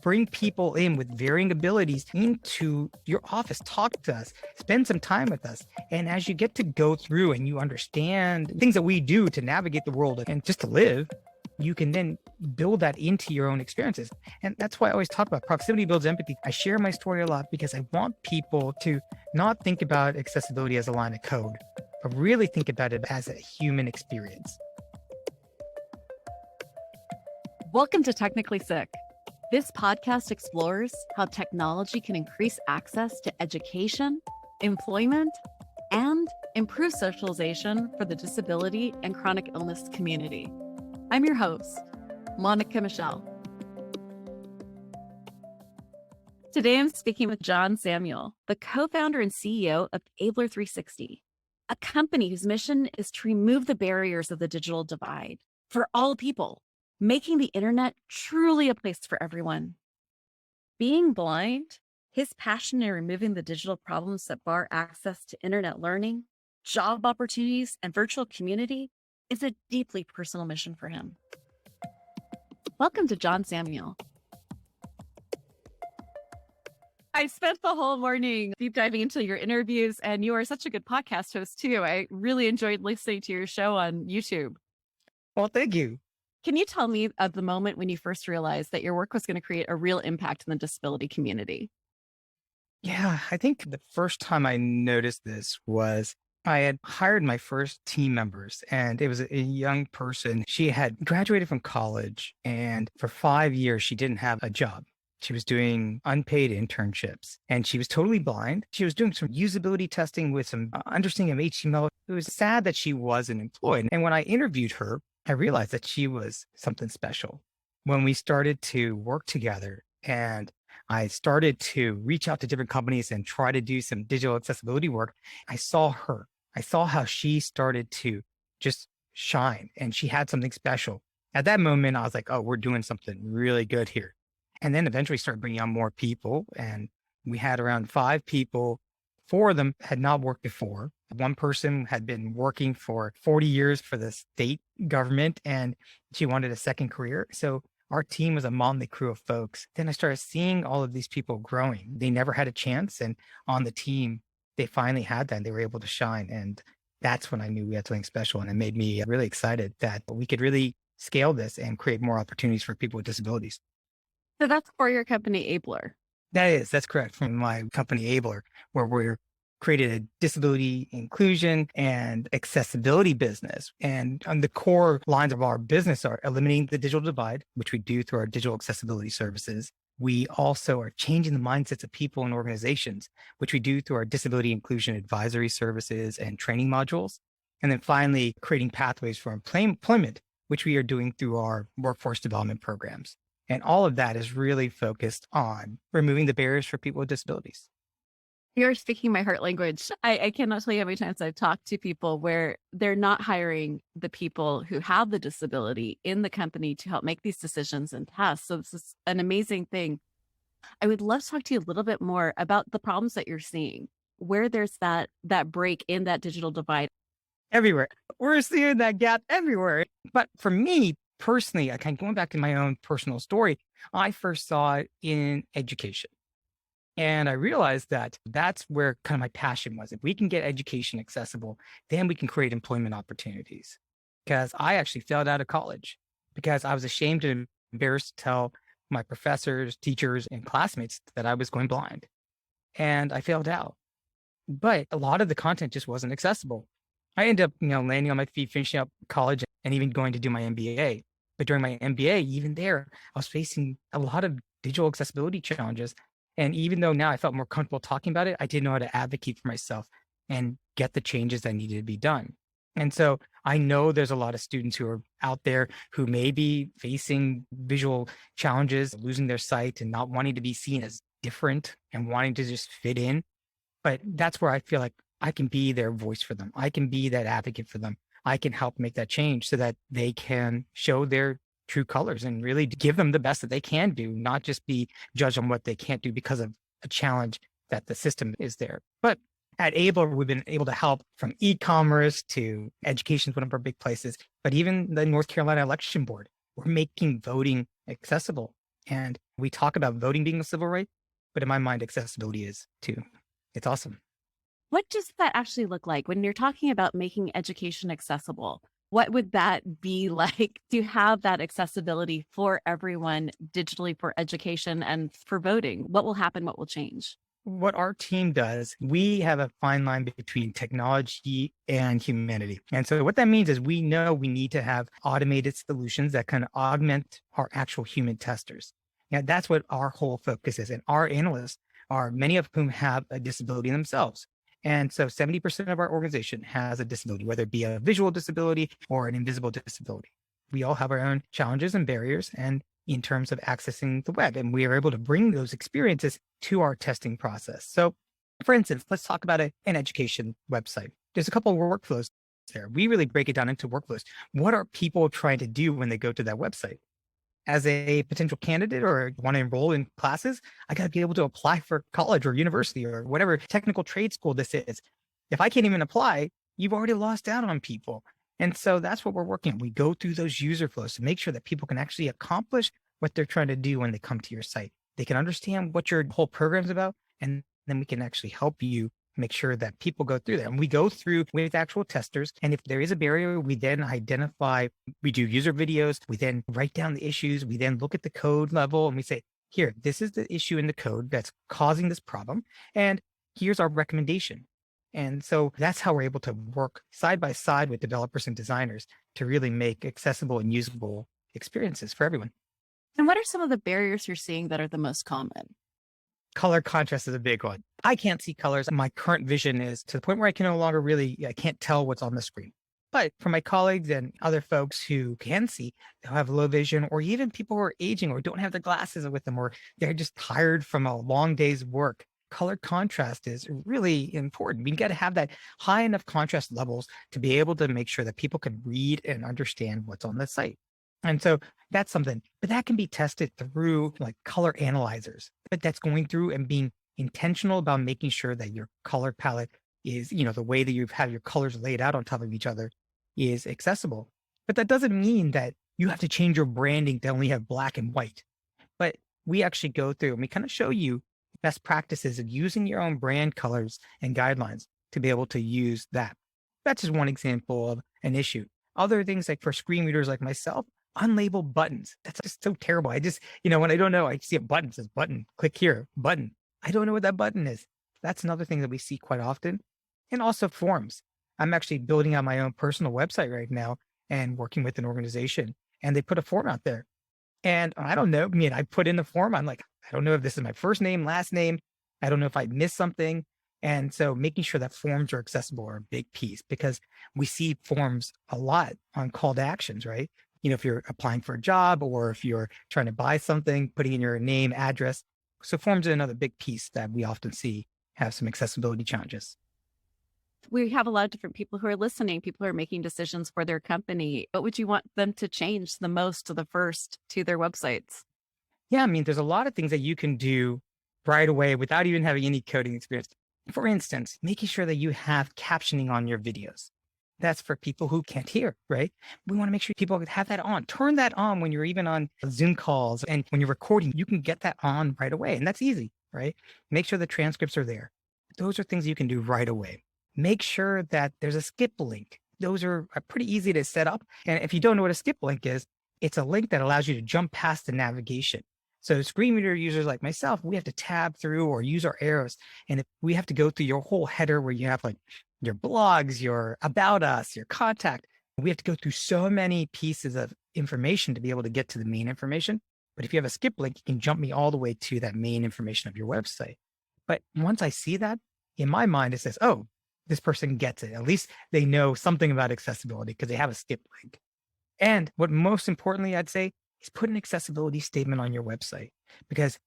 Bring people in with varying abilities into your office, talk to us, spend some time with us. And as you get to go through and you understand things that we do to navigate the world and just to live, you can then build that into your own experiences. And that's why I always talk about proximity builds empathy. I share my story a lot because I want people to not think about accessibility as a line of code, but really think about it as a human experience. Welcome to Technically Sick. This podcast explores how technology can increase access to education, employment, and improve socialization for the disability and chronic illness community. I'm your host, Monica Michelle. Today, I'm speaking with John Samuel, the co-founder and CEO of Abler 360, a company whose mission is to remove the barriers of the digital divide for all people, making the internet truly a place for everyone. Being blind, his passion in removing the digital problems that bar access to internet learning, job opportunities, and virtual community is a deeply personal mission for him. Welcome to John Samuel. I spent the whole morning deep diving into your interviews, and you are such a good podcast host too. I really enjoyed listening to your show on YouTube. Well, thank you. Can you tell me of the moment when you first realized that your work was going to create a real impact in the disability community? Yeah, I think the first time I noticed this was I had hired my first team members, and it was a young person. She had graduated from college, and for 5 years, she didn't have a job. She was doing unpaid internships, and she was totally blind. She was doing some usability testing with some understanding of HTML. It was sad that she wasn't employed. And when I interviewed her, I realized that she was something special. When we started to work together and I started to reach out to different companies and try to do some digital accessibility work, I saw her. I saw how she started to just shine, and she had something special. At that moment, I was like, oh, we're doing something really good here. And then eventually started bringing on more people, and we had around 5 people. 4 of them had not worked before. One person had been working for 40 years for the state government, and she wanted a second career. So our team was a motley crew of folks. Then I started seeing all of these people growing. They never had a chance. And on the team, they finally had that and they were able to shine. And that's when I knew we had something special. And it made me really excited that we could really scale this and create more opportunities for people with disabilities. So that's for your company, Abler. That's correct. From my company, Abler, where we're created a disability inclusion and accessibility business. And the core lines of our business are eliminating the digital divide, which we do through our digital accessibility services. We also are changing the mindsets of people and organizations, which we do through our disability inclusion advisory services and training modules. And then finally, creating pathways for employment, which we are doing through our workforce development programs. And all of that is really focused on removing the barriers for people with disabilities. You're speaking my heart language. I cannot tell you how many times I've talked to people where they're not hiring the people who have the disability in the company to help make these decisions and tasks. So this is an amazing thing. I would love to talk to you a little bit more about the problems that you're seeing, where there's that break in that digital divide. Everywhere. We're seeing that gap everywhere. But for me personally, going back to my own personal story, I first saw it in education. And I realized that that's where kind of my passion was. If we can get education accessible, then we can create employment opportunities. Because I actually failed out of college because I was ashamed and embarrassed to tell my professors, teachers, and classmates that I was going blind. And I failed out. But a lot of the content just wasn't accessible. I ended up, landing on my feet, finishing up college, and even going to do my MBA. But during my MBA, even there, I was facing a lot of digital accessibility challenges. And even though now I felt more comfortable talking about it, I didn't know how to advocate for myself and get the changes that needed to be done. And so I know there's a lot of students who are out there who may be facing visual challenges, losing their sight and not wanting to be seen as different and wanting to just fit in. But that's where I feel like I can be their voice for them. I can be that advocate for them. I can help make that change so that they can show their true colors and really give them the best that they can do, not just be judged on what they can't do because of a challenge that the system is there. But at Abler, we've been able to help from e-commerce to education is one of our big places, but even the North Carolina Election Board, we're making voting accessible. And we talk about voting being a civil right, but in my mind, accessibility is too. It's awesome. What does that actually look like when you're talking about making education accessible? What would that be like to have that accessibility for everyone digitally for education and for voting? What will happen? What will change? What our team does, we have a fine line between technology and humanity. And so what that means is we know we need to have automated solutions that can augment our actual human testers. Yeah, that's what our whole focus is. And our analysts are many of whom have a disability themselves. And so 70% of our organization has a disability, whether it be a visual disability or an invisible disability. We all have our own challenges and barriers and in terms of accessing the web. And we are able to bring those experiences to our testing process. So for instance, let's talk about an education website. There's a couple of workflows there. We really break it down into workflows. What are people trying to do when they go to that website? As a potential candidate or want to enroll in classes, I got to be able to apply for college or university or whatever technical trade school this is. If I can't even apply, you've already lost out on people. And so that's what we're working on. We go through those user flows to make sure that people can actually accomplish what they're trying to do when they come to your site. They can understand what your whole program's about, and then we can actually help you make sure that people go through that. And we go through with actual testers. And if there is a barrier, we then identify, we do user videos, we then write down the issues, we then look at the code level and we say, here, this is the issue in the code that's causing this problem. And here's our recommendation. And so that's how we're able to work side by side with developers and designers to really make accessible and usable experiences for everyone. And what are some of the barriers you're seeing that are the most common? Color contrast is a big one. I can't see colors. My current vision is to the point where I can no longer I can't tell what's on the screen. But for my colleagues and other folks who can see, they'll have low vision, or even people who are aging or don't have their glasses with them, or they're just tired from a long day's work. Color contrast is really important. We got to have that high enough contrast levels to be able to make sure that people can read and understand what's on the site. And so that's something, but that can be tested through like color analyzers, but that's going through and being intentional about making sure that your color palette is, the way that you have your colors laid out on top of each other is accessible. But that doesn't mean that you have to change your branding to only have black and white. But we actually go through and we kind of show you best practices of using your own brand colors and guidelines to be able to use that. That's just one example of an issue. Other things like for screen readers like myself, unlabeled buttons. That's just so terrible. I just, when I don't know, I see a button says button, click here, button. I don't know what that button is. That's another thing that we see quite often. And also forms. I'm actually building out my own personal website right now and working with an organization, and they put a form out there. And I don't know, I put in the form. I'm like, I don't know if this is my first name, last name. I don't know if I missed something. And so making sure that forms are accessible are a big piece, because we see forms a lot on call to actions, right? If you're applying for a job or if you're trying to buy something, putting in your name, address. So forms are another big piece that we often see have some accessibility challenges. We have a lot of different people who are listening, people who are making decisions for their company. What would you want them to change the most, the first to their websites? Yeah, there's a lot of things that you can do right away without even having any coding experience. For instance, making sure that you have captioning on your videos. That's for people who can't hear, right? We want to make sure people have that on. Turn that on when you're even on Zoom calls, and when you're recording, you can get that on right away. And that's easy, right? Make sure the transcripts are there. Those are things you can do right away. Make sure that there's a skip link. Those are pretty easy to set up. And if you don't know what a skip link is, it's a link that allows you to jump past the navigation. So screen reader users like myself, we have to tab through or use our arrows. And if we have to go through your whole header where you have like your blogs, your about us, your contact, we have to go through so many pieces of information to be able to get to the main information. But if you have a skip link, you can jump me all the way to that main information of your website. But once I see that, in my mind, it says, oh, this person gets it. At least they know something about accessibility because they have a skip link. And what most importantly, I'd say, is put an accessibility statement on your website. Because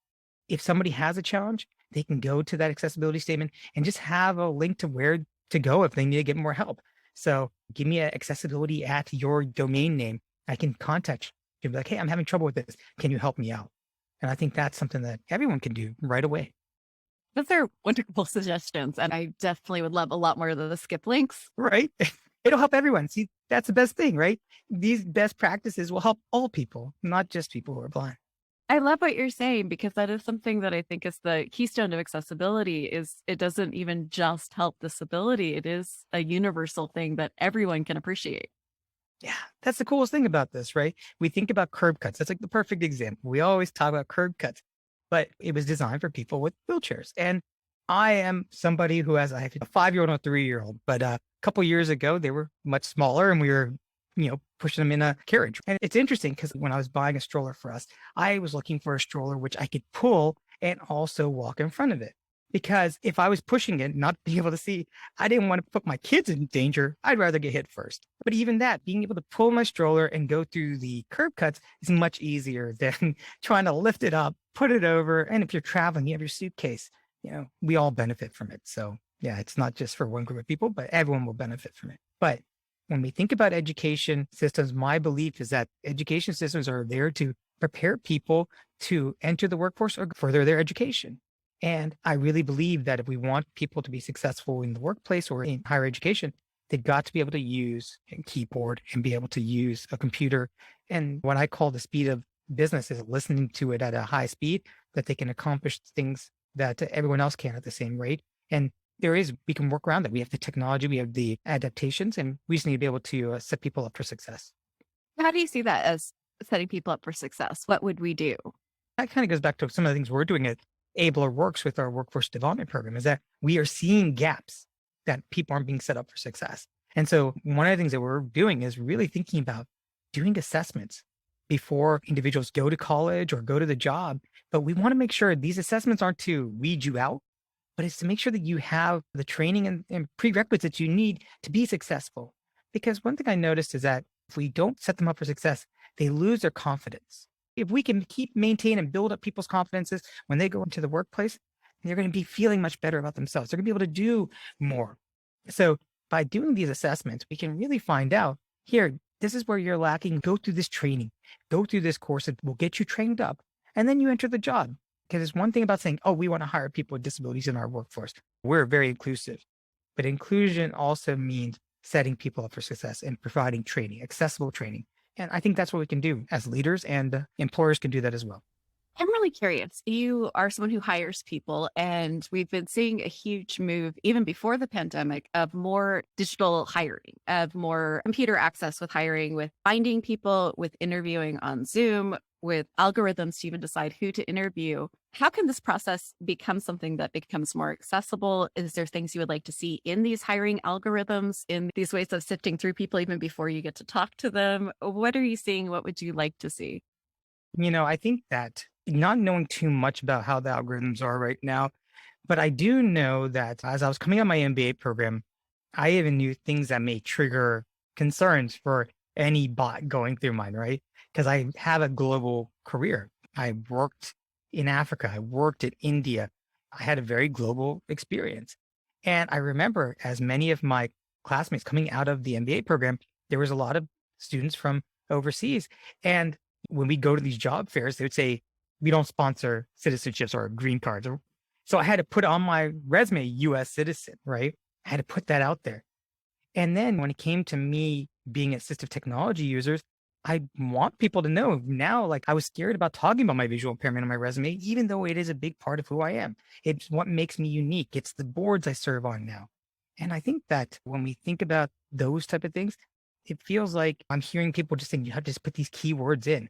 if somebody has a challenge, they can go to that accessibility statement and just have a link to where to go if they need to get more help. So give me an accessibility at your domain name. I can contact you and be like, hey, I'm having trouble with this. Can you help me out? And I think that's something that everyone can do right away. Those are wonderful suggestions. And I definitely would love a lot more of the skip links. Right. It'll help everyone. See, that's the best thing, right? These best practices will help all people, not just people who are blind. I love what you're saying because that is something that I think is the keystone of accessibility is it doesn't even just help disability. It is a universal thing that everyone can appreciate. Yeah, that's the coolest thing about this, right? We think about curb cuts. That's like the perfect example. We always talk about curb cuts, but it was designed for people with wheelchairs. And I am somebody who has, I have a 5-year-old and a 3-year-old, but a couple years ago, they were much smaller and we were, pushing them in a carriage. And it's interesting because when I was buying a stroller for us, I was looking for a stroller which I could pull and also walk in front of it. Because if I was pushing it, not being able to see, I didn't want to put my kids in danger. I'd rather get hit first. But even that, being able to pull my stroller and go through the curb cuts is much easier than trying to lift it up, put it over. And if you're traveling, you have your suitcase, we all benefit from it. So yeah, it's not just for one group of people, but everyone will benefit from it. But when we think about education systems, my belief is that education systems are there to prepare people to enter the workforce or further their education. And I really believe that if we want people to be successful in the workplace or in higher education, they've got to be able to use a keyboard and be able to use a computer. And what I call the speed of business is listening to it at a high speed that they can accomplish things that everyone else can at the same rate. And we can work around that. We have the technology, we have the adaptations, and we just need to be able to set people up for success. How do you see that as setting people up for success? What would we do? That kind of goes back to some of the things we're doing at Abler Works with our workforce development program is that we are seeing gaps that people aren't being set up for success. And so one of the things that we're doing is really thinking about doing assessments before individuals go to college or go to the job. But we want to make sure these assessments aren't to weed you out, but it's to make sure that you have the training and prerequisites you need to be successful. Because one thing I noticed is that if we don't set them up for success, they lose their confidence. If we can maintain and build up people's confidences when they go into the workplace, they're going to be feeling much better about themselves. They're going to be able to do more. So by doing these assessments, we can really find out here, this is where you're lacking. Go through this training, go through this course that will get you trained up. And then you enter the job. Because there's one thing about saying, oh, we want to hire people with disabilities in our workforce. We're very inclusive. But inclusion also means setting people up for success and providing training, accessible training. And I think that's what we can do as leaders, and employers can do that as well. I'm really curious. You are someone who hires people, and we've been seeing a huge move even before the pandemic of more digital hiring, of more computer access with hiring, with finding people, with interviewing on Zoom, with algorithms to even decide who to interview. How can this process become something that becomes more accessible? Is there things you would like to see in these hiring algorithms, in these ways of sifting through people even before you get to talk to them? What are you seeing? What would you like to see? I think that not knowing too much about how the algorithms are right now, but I do know that as I was coming out of my MBA program, I even knew things that may trigger concerns for any bot going through mine, right? Because I have a global career. I worked in Africa. I worked in India. I had a very global experience. And I remember as many of my classmates coming out of the MBA program, there was a lot of students from overseas. And when we go to these job fairs, they would say, we don't sponsor citizenships or green cards. So I had to put on my resume, US citizen, right? I had to put that out there. And then when it came to me being assistive technology users, I want people to know now, like I was scared about talking about my visual impairment on my resume, even though it is a big part of who I am. It's what makes me unique. It's the boards I serve on now. And I think that when we think about those type of things, it feels like I'm hearing people just saying, you have to just put these keywords in.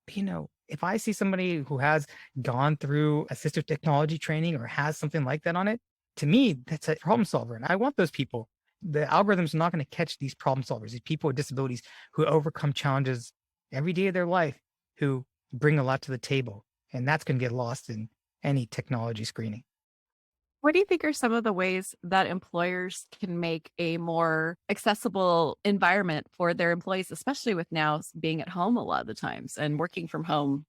But, if I see somebody who has gone through assistive technology training or has something like that on it, to me, that's a problem solver. And I want those people. The algorithms are not going to catch these problem solvers, these people with disabilities who overcome challenges every day of their life, who bring a lot to the table. And that's going to get lost in any technology screening. What do you think are some of the ways that employers can make a more accessible environment for their employees, especially with now being at home a lot of the times and working from home?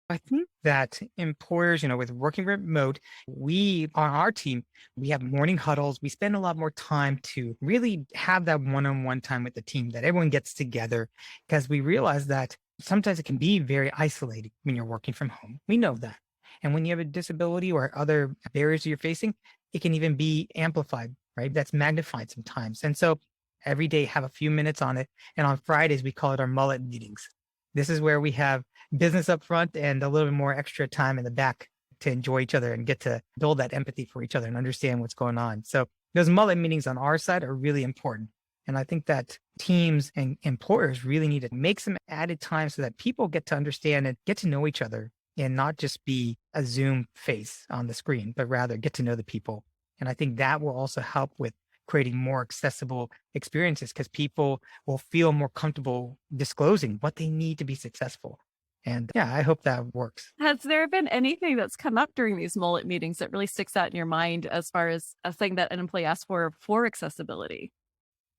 I think that employers, with working remote, we on our team, we have morning huddles. We spend a lot more time to really have that one-on-one time with the team, that everyone gets together, because we realize that sometimes it can be very isolating when you're working from home. We know that. And when you have a disability or other barriers you're facing, it can even be amplified, right? That's magnified sometimes. And so every day have a few minutes on it. And on Fridays, we call it our mullet meetings. This is where we have business up front and a little bit more extra time in the back to enjoy each other and get to build that empathy for each other and understand what's going on. So those mullet meetings on our side are really important. And I think that teams and employers really need to make some added time so that people get to understand and get to know each other and not just be a Zoom face on the screen, but rather get to know the people. And I think that will also help with creating more accessible experiences because people will feel more comfortable disclosing what they need to be successful. And yeah, I hope that works. Has there been anything that's come up during these mullet meetings that really sticks out in your mind as far as a thing that an employee asked for accessibility?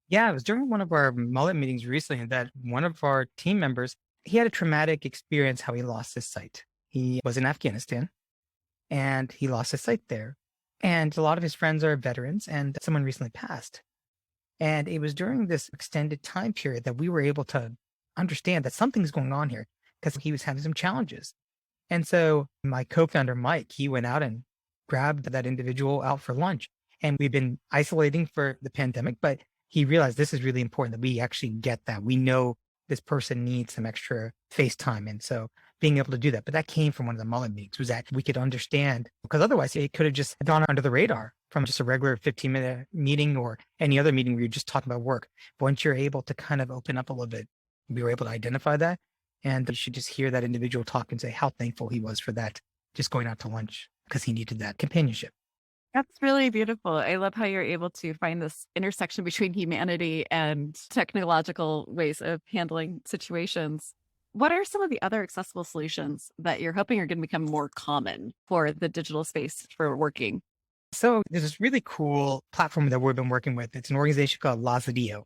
Yeah, it was during one of our mullet meetings recently that one of our team members, he had a traumatic experience how he lost his sight. He was in Afghanistan and he lost his sight there. And a lot of his friends are veterans and someone recently passed. And it was during this extended time period that we were able to understand that something's going on here because he was having some challenges. And so my co-founder, Mike, he went out and grabbed that individual out for lunch. And we've been isolating for the pandemic, but he realized this is really important that we actually get that. We know this person needs some extra face time. And so being able to do that, but that came from one of the mullet meetings was that we could understand because otherwise it could have just gone under the radar from just a regular 15-minute meeting or any other meeting where you're just talking about work. But once you're able to kind of open up a little bit, we were able to identify that. And you should just hear that individual talk and say how thankful he was for that, just going out to lunch because he needed that companionship. That's really beautiful. I love how you're able to find this intersection between humanity and technological ways of handling situations. What are some of the other accessible solutions that you're hoping are going to become more common for the digital space for working? So there's this really cool platform that we've been working with. It's an organization called Lazadio.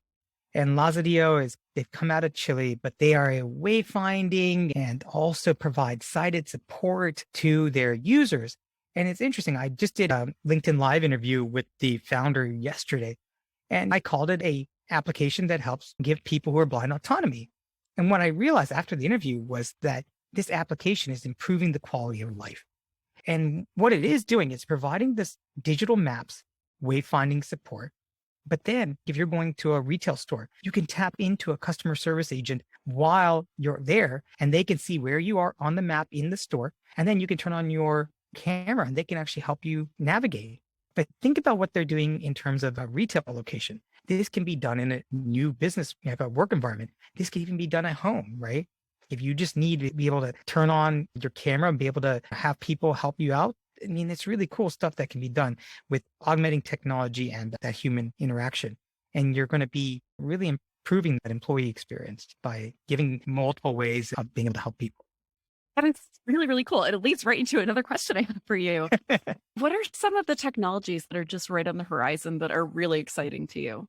And Lazadio they've come out of Chile, but they are a wayfinding and also provide sighted support to their users. And it's interesting. I just did a LinkedIn Live interview with the founder yesterday, and I called it a application that helps give people who are blind autonomy. And what I realized after the interview was that this application is improving the quality of life. And what it is doing is providing this digital maps, wayfinding support. But then if you're going to a retail store, you can tap into a customer service agent while you're there and they can see where you are on the map in the store. And then you can turn on your camera and they can actually help you navigate. But think about what they're doing in terms of a retail location. This can be done in a new business, a work environment. This can even be done at home, right? If you just need to be able to turn on your camera and be able to have people help you out, I mean, it's really cool stuff that can be done with augmenting technology and that human interaction. And you're going to be really improving that employee experience by giving multiple ways of being able to help people. That is really, really cool. It leads right into another question I have for you. What are some of the technologies that are just right on the horizon that are really exciting to you?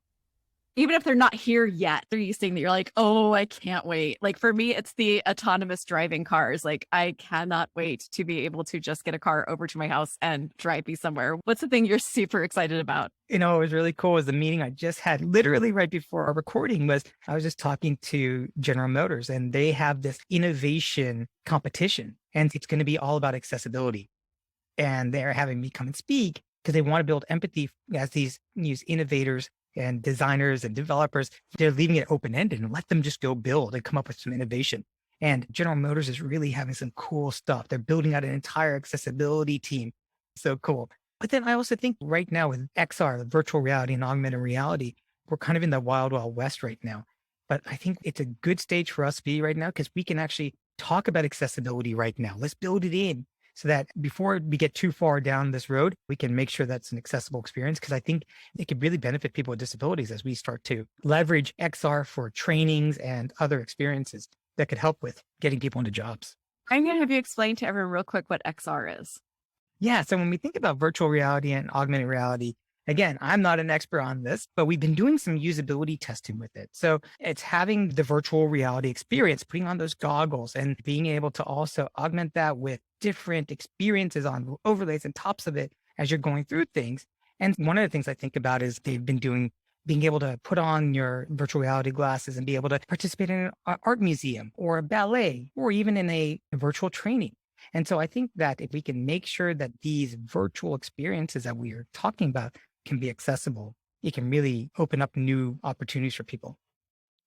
Even if they're not here yet, they're you saying that you're like, oh, I can't wait. Like for me, it's the autonomous driving cars. Like I cannot wait to be able to just get a car over to my house and drive me somewhere. What's the thing you're super excited about? What was really cool was the meeting I just had literally right before our recording was I was just talking to General Motors and they have this innovation competition and it's going to be all about accessibility. And they're having me come and speak because they want to build empathy as these innovators and designers and developers. They're leaving it open-ended and let them just go build and come up with some innovation. And General Motors is really having some cool stuff. They're building out an entire accessibility team. So cool. But then I also think right now with XR, the virtual reality and augmented reality, we're kind of in the wild, wild west right now. But I think it's a good stage for us to be right now because we can actually talk about accessibility right now. Let's build it in so that before we get too far down this road, we can make sure that's an accessible experience. Because I think it could really benefit people with disabilities as we start to leverage XR for trainings and other experiences that could help with getting people into jobs. I'm going to have you explain to everyone real quick what XR is. Yeah. So when we think about virtual reality and augmented reality, again, I'm not an expert on this, but we've been doing some usability testing with it. So it's having the virtual reality experience, putting on those goggles and being able to also augment that with different experiences on overlays and tops of it as you're going through things. And one of the things I think about is they've been doing being able to put on your virtual reality glasses and be able to participate in an art museum or a ballet or even in a virtual training. And so I think that if we can make sure that these virtual experiences that we are talking about can be accessible, it can really open up new opportunities for people.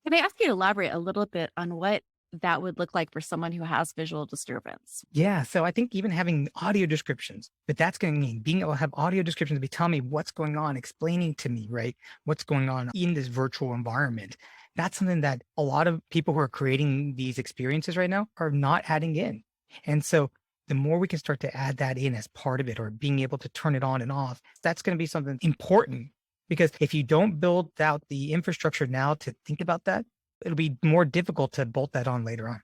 Can I ask you to elaborate a little bit on what that would look like for someone who has visual disturbance? Yeah. So I think even having audio descriptions, but that's going to mean being able to have audio descriptions be telling me what's going on, explaining to me, right? What's going on in this virtual environment. That's something that a lot of people who are creating these experiences right now are not adding in. And so the more we can start to add that in as part of it or being able to turn it on and off, that's going to be something important. Because if you don't build out the infrastructure now to think about that, it'll be more difficult to bolt that on later on.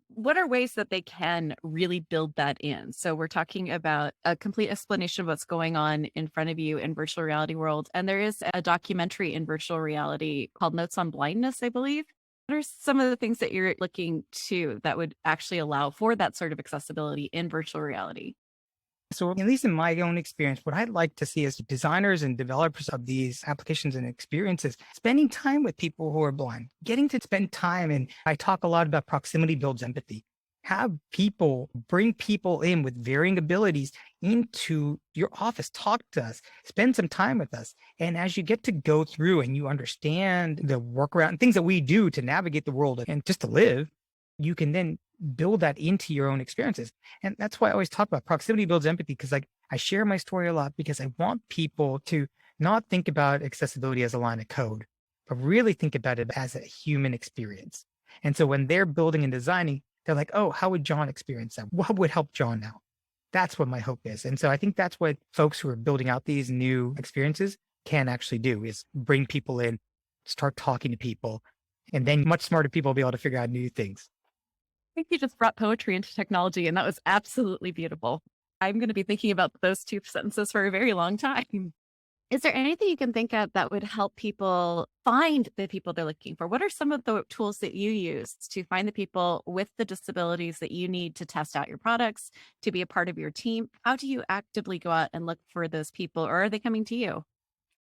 What are ways that they can really build that in? So we're talking about a complete explanation of what's going on in front of you in virtual reality world. And there is a documentary in virtual reality called Notes on Blindness, I believe. What are some of the things that you're looking to that would actually allow for that sort of accessibility in virtual reality? So at least in my own experience, what I'd like to see is designers and developers of these applications and experiences spending time with people who are blind, getting to spend time. And I talk a lot about proximity builds empathy. Have people bring people in with varying abilities into your office, talk to us, spend some time with us. And as you get to go through and you understand the workaround things that we do to navigate the world and just to live, you can then build that into your own experiences. And that's why I always talk about proximity builds empathy, because like I share my story a lot because I want people to not think about accessibility as a line of code, but really think about it as a human experience. And so when they're building and designing, they're like, oh, how would John experience that? What would help John now? That's what my hope is. And so I think that's what folks who are building out these new experiences can actually do is bring people in, start talking to people, and then much smarter people will be able to figure out new things. I think you just brought poetry into technology, and that was absolutely beautiful. I'm going to be thinking about those two sentences for a very long time. Is there anything you can think of that would help people find the people they're looking for? What are some of the tools that you use to find the people with the disabilities that you need to test out your products, to be a part of your team? How do you actively go out and look for those people, or are they coming to you?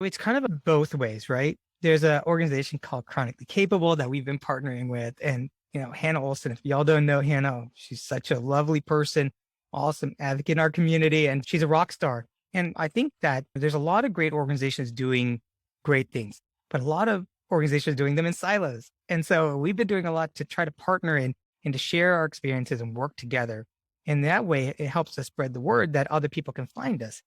It's kind of both ways, right? There's an organization called Chronically Capable that we've been partnering with. And, Hannah Olson, if y'all don't know Hannah, she's such a lovely person, awesome advocate in our community, and she's a rock star. And I think that there's a lot of great organizations doing great things, but a lot of organizations doing them in silos. And so we've been doing a lot to try to partner in and to share our experiences and work together. And that way it helps us spread the word that other people can find us.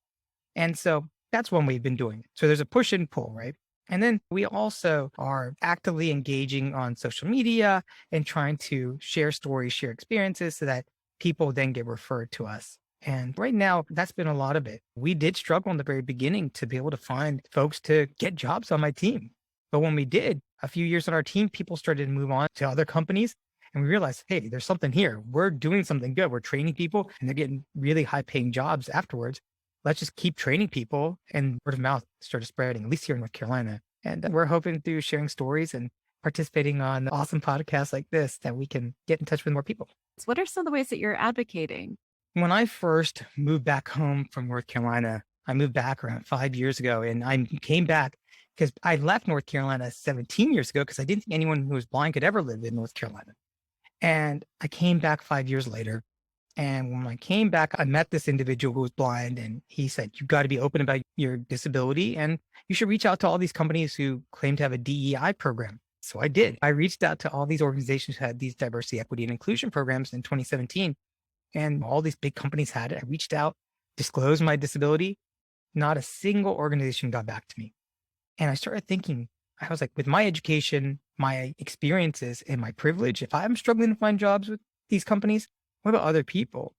And so that's one we've been doing. So there's a push and pull, right? And then we also are actively engaging on social media and trying to share stories, share experiences so that people then get referred to us. And right now, that's been a lot of it. We did struggle in the very beginning to be able to find folks to get jobs on my team. But when we did, a few years on our team, people started to move on to other companies. And we realized, hey, there's something here. We're doing something good. We're training people and they're getting really high paying jobs afterwards. Let's just keep training people. And word of mouth started spreading, at least here in North Carolina. And we're hoping through sharing stories and participating on awesome podcasts like this that we can get in touch with more people. So what are some of the ways that you're advocating? When I first moved back home from North Carolina, I moved back around 5 years ago, and I came back because I left North Carolina 17 years ago because I didn't think anyone who was blind could ever live in North Carolina. And I came back 5 years later. And when I came back, I met this individual who was blind, and he said, you got to be open about your disability, and you should reach out to all these companies who claim to have a DEI program. So I did. I reached out to all these organizations who had these diversity, equity, and inclusion programs in 2017. And all these big companies had it. I reached out, disclosed my disability. Not a single organization got back to me. And I started thinking, I was like, with my education, my experiences, and my privilege, if I'm struggling to find jobs with these companies, what about other people?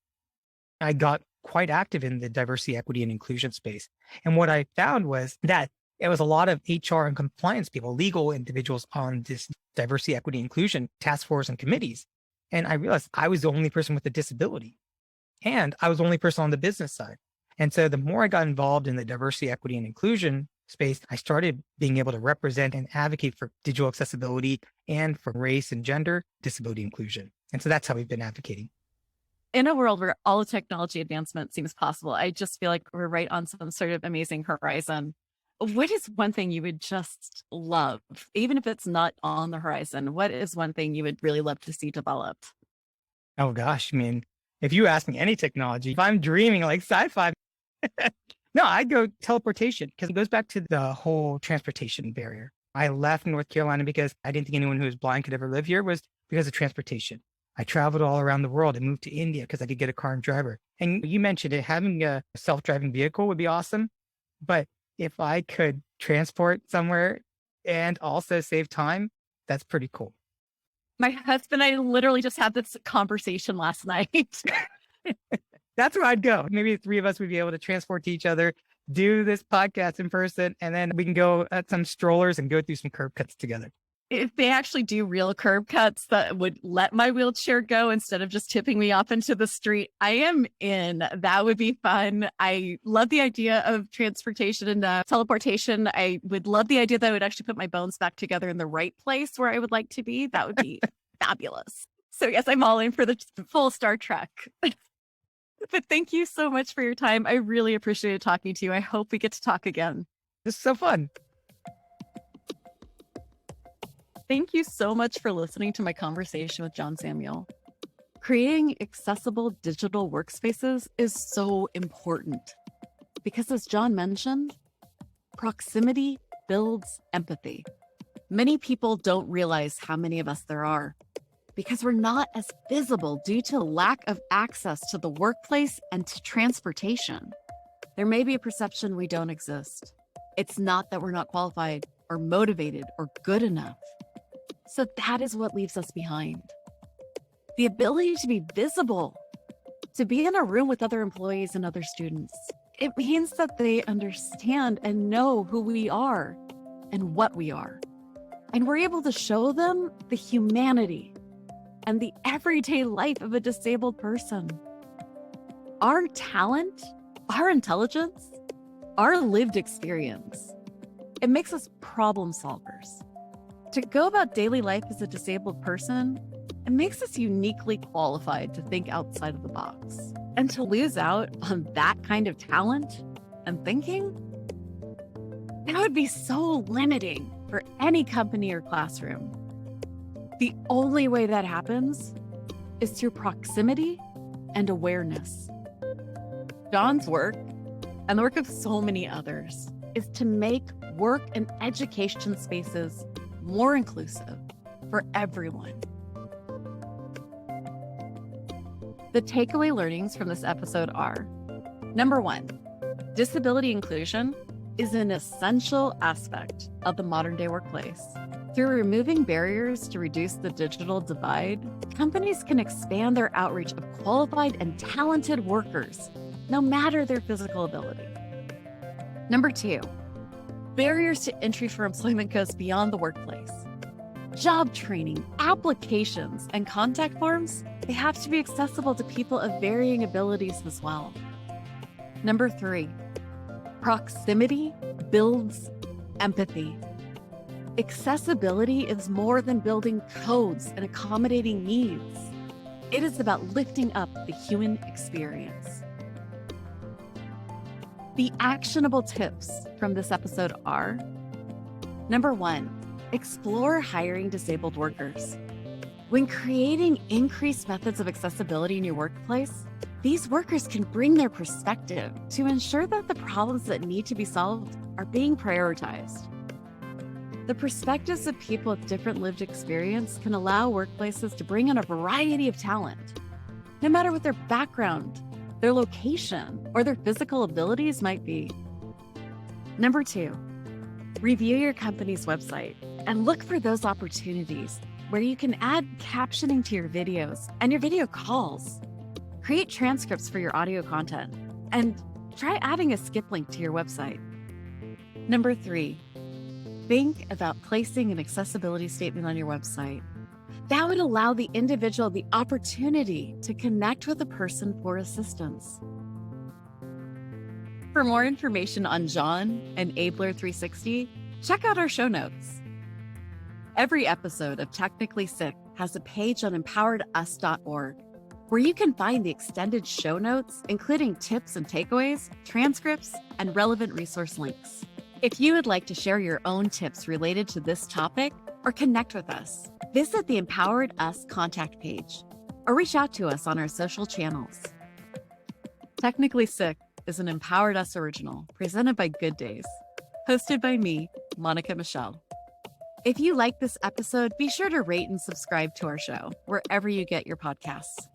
I got quite active in the diversity, equity, and inclusion space. And what I found was that it was a lot of HR and compliance people, legal individuals on this diversity, equity, inclusion task force and committees. And I realized I was the only person with a disability, and I was the only person on the business side. And so the more I got involved in the diversity, equity, and inclusion space, I started being able to represent and advocate for digital accessibility and for race and gender disability inclusion. And so that's how we've been advocating. In a world where all the technology advancement seems possible, I just feel like we're right on some sort of amazing horizon. What is one thing you would just love, even if it's not on the horizon? What is one thing you would really love to see developed? Oh gosh, I mean, if you ask me any technology, if I'm dreaming like sci-fi, no, I'd go teleportation because it goes back to the whole transportation barrier. I left North Carolina because I didn't think anyone who was blind could ever live here was because of transportation. I traveled all around the world and moved to India because I could get a car and driver. And you mentioned it, having a self-driving vehicle would be awesome. But if I could transport somewhere and also save time, that's pretty cool. My husband and I literally just had this conversation last night. That's where I'd go. Maybe the three of us would be able to transport to each other, do this podcast in person, and then we can go at some strollers and go through some curb cuts together. If they actually do real curb cuts that would let my wheelchair go instead of just tipping me off into the street, I am in. That would be fun. I love the idea of transportation and teleportation. I would love the idea that I would actually put my bones back together in the right place where I would like to be. That would be fabulous. So yes, I'm all in for the full Star Trek. But thank you so much for your time. I really appreciated talking to you. I hope we get to talk again. This is so fun. Thank you so much for listening to my conversation with John Samuel. Creating accessible digital workspaces is so important because, as John mentioned, proximity builds empathy. Many people don't realize how many of us there are because we're not as visible due to lack of access to the workplace and to transportation. There may be a perception we don't exist. It's not that we're not qualified or motivated or good enough. So that is what leaves us behind. The ability to be visible, to be in a room with other employees and other students. It means that they understand and know who we are and what we are. And we're able to show them the humanity and the everyday life of a disabled person. Our talent, our intelligence, our lived experience, it makes us problem solvers. To go about daily life as a disabled person, it makes us uniquely qualified to think outside of the box. And to lose out on that kind of talent and thinking, that would be so limiting for any company or classroom. The only way that happens is through proximity and awareness. John's work, and the work of so many others, is to make work and education spaces more inclusive for everyone. The takeaway learnings from this episode are: number one, disability inclusion is an essential aspect of the modern day workplace. Through removing barriers to reduce the digital divide, companies can expand their outreach of qualified and talented workers, no matter their physical ability. Number two, barriers to entry for employment goes beyond the workplace. Job training, applications, and contact forms, they have to be accessible to people of varying abilities as well. Number three, proximity builds empathy. Accessibility is more than building codes and accommodating needs. It is about lifting up the human experience. The actionable tips from this episode are: number one, explore hiring disabled workers. When creating increased methods of accessibility in your workplace, these workers can bring their perspective to ensure that the problems that need to be solved are being prioritized. The perspectives of people with different lived experience can allow workplaces to bring in a variety of talent, no matter what their background, their location, or their physical abilities might be. Number two, review your company's website and look for those opportunities where you can add captioning to your videos and your video calls. Create transcripts for your audio content and try adding a skip link to your website. Number three, think about placing an accessibility statement on your website. That would allow the individual the opportunity to connect with a person for assistance. For more information on John and Abler 360, check out our show notes. Every episode of Technically Sick has a page on empoweredus.org, where you can find the extended show notes, including tips and takeaways, transcripts, and relevant resource links. If you would like to share your own tips related to this topic or connect with us, visit the Empowered Us contact page or reach out to us on our social channels. Technically Sick is an Empowered Us original presented by Good Days, hosted by me, Monica Michelle. If you like this episode, be sure to rate and subscribe to our show wherever you get your podcasts.